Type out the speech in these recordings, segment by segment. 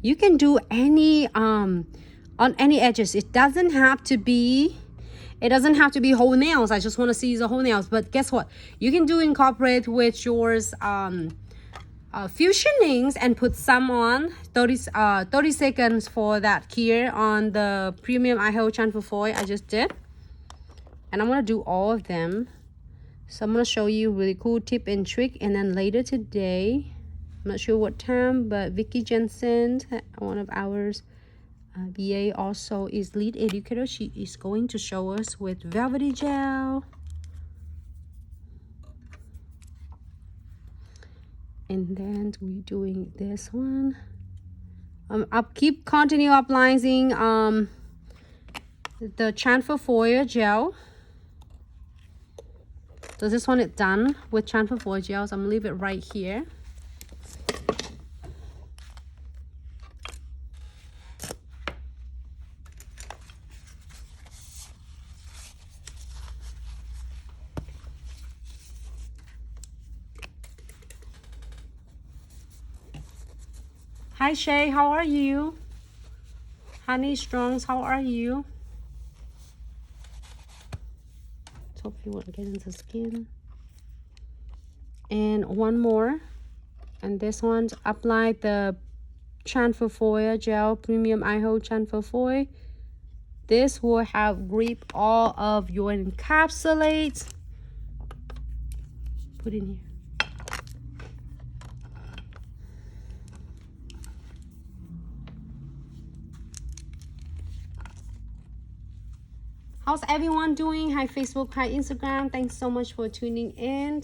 You can do any on any edges. It doesn't have to be whole nails. I just want to see the whole nails. But guess what? You can do incorporate with yours fusionings and put some on 30 seconds for that here on the premium IHO transfer foil I just did. And I'm going to do all of them. So I'm going to show you really cool tip and trick. And then later today, I'm not sure what time, but Vicky Jensen, one of ours VA, also is lead educator. She is going to show us with velvety gel. And then we're doing this one. I'll continue applying the transfer foil gel. So this one is done with transfer foil gel. So I'm gonna leave it right here. Hi Shay, how are you? Honey Strongs, how are you? Hope you won't get into skin. And one more. And this one's apply the transfer foil gel, premium IHO transfer foil. This will have grip all of your encapsulates. Put in here. How's everyone doing? Hi Facebook, hi Instagram. Thanks so much for tuning in.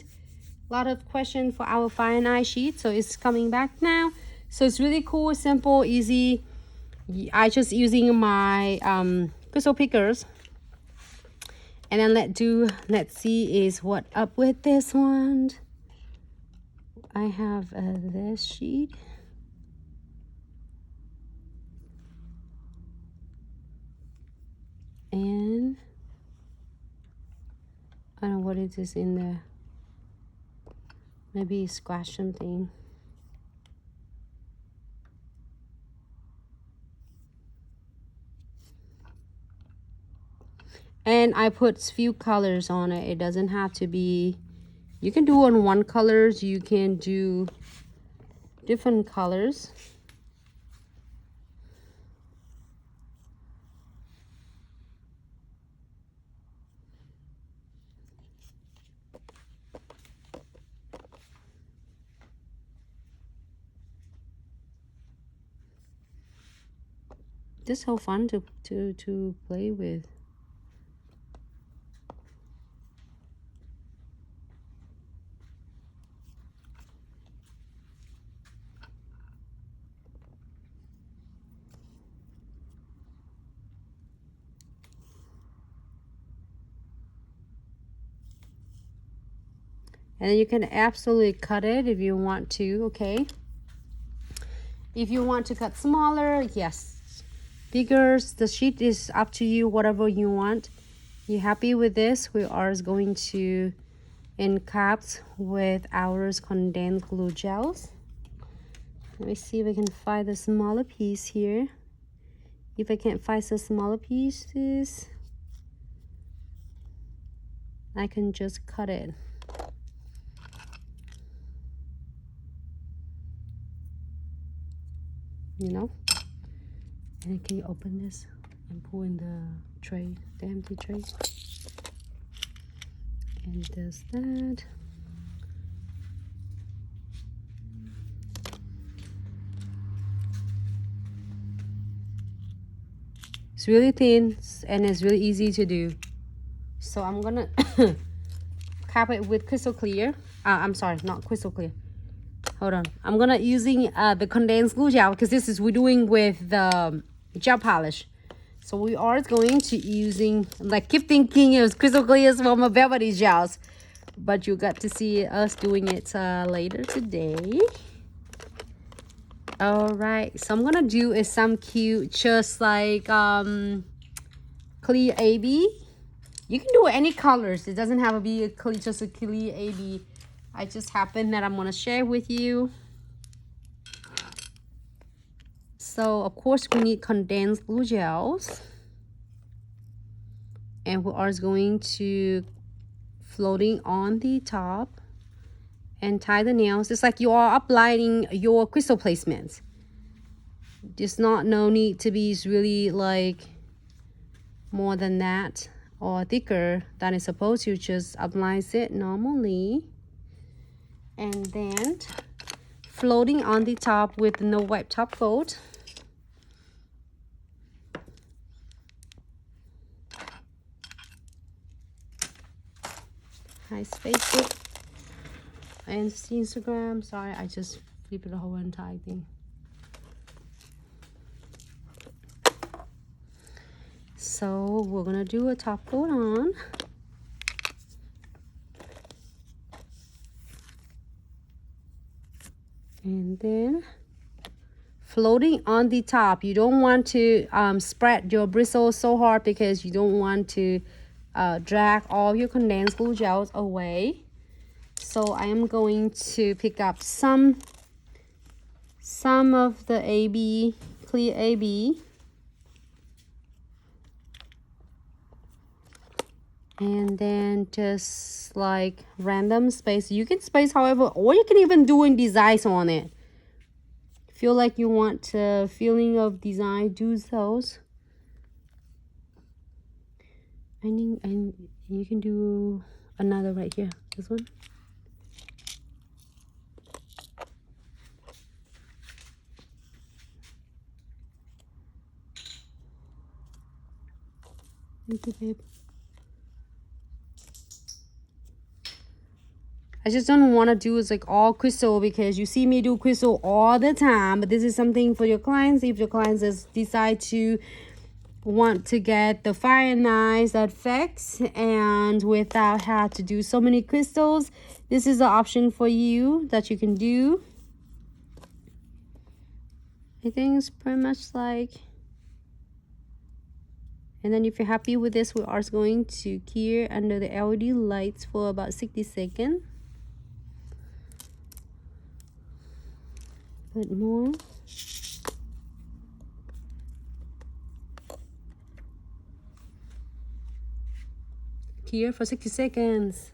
A lot of questions for our fire and eye sheet, so it's coming back now. So it's really cool, simple, easy. I just using my crystal pickers. And then let's see is what up with this one. I have this sheet. And I don't know what it is in there. Maybe squash something. And I put few colors on it. It doesn't have to be, you can do on one colors, you can do different colors. This is so fun to play with. And you can absolutely cut it if you want to, okay? If you want to cut smaller, yes. Bigger, the sheet is up to you, whatever you want. You happy with this? We are going to Encap with our condensed glue gels. Let me see if I can find the smaller piece here. If I can't find the smaller pieces, I can just cut it. You know? And can you open this and pull in the tray, the empty tray? And does that. It's really thin and it's really easy to do. So I'm gonna cap it with crystal clear. I'm sorry, not crystal clear. Hold on. I'm gonna using the condensed glue gel because this is we're doing with the gel polish. So we are going to using, like, keep thinking it was crystal clear from my velvety gels, but you got to see us doing it later today. All right, so I'm gonna do is some cute, just like clear AB. You can do any colors. It doesn't have to be a clear, just a clear AB. I just happen that I'm gonna share with you. So of course we need condensed glue gels, and we are going to floating on the top and tie the nails. It's like you are applying your crystal placements. Just no need to be really like more than that or thicker than it's supposed to. Just apply it normally, and then floating on the top with no wipe top coat. Hi Facebook and Instagram. Sorry, I just flipped the whole entire thing. So we're gonna do a top coat on. And then floating on the top. You don't want to spread your bristles so hard because you don't want to drag all your condensed glue gels away. So I am going to pick up some of the AB, clear AB. And then just like random space. You can space however, or you can even do in designs on it. Feel like you want a feeling of design, do those. And you can do another right here, this one. Thank you, babe. I just don't want to do is like all crystal because you see me do crystal all the time, but this is something for your clients. If your clients just decide to want to get the fire nice effects and without have to do so many crystals, this is the option for you that you can do. I think it's pretty much like, and then if you're happy with this, we are going to cure under the LED lights for about 60 seconds. Put more. Here for 60 seconds.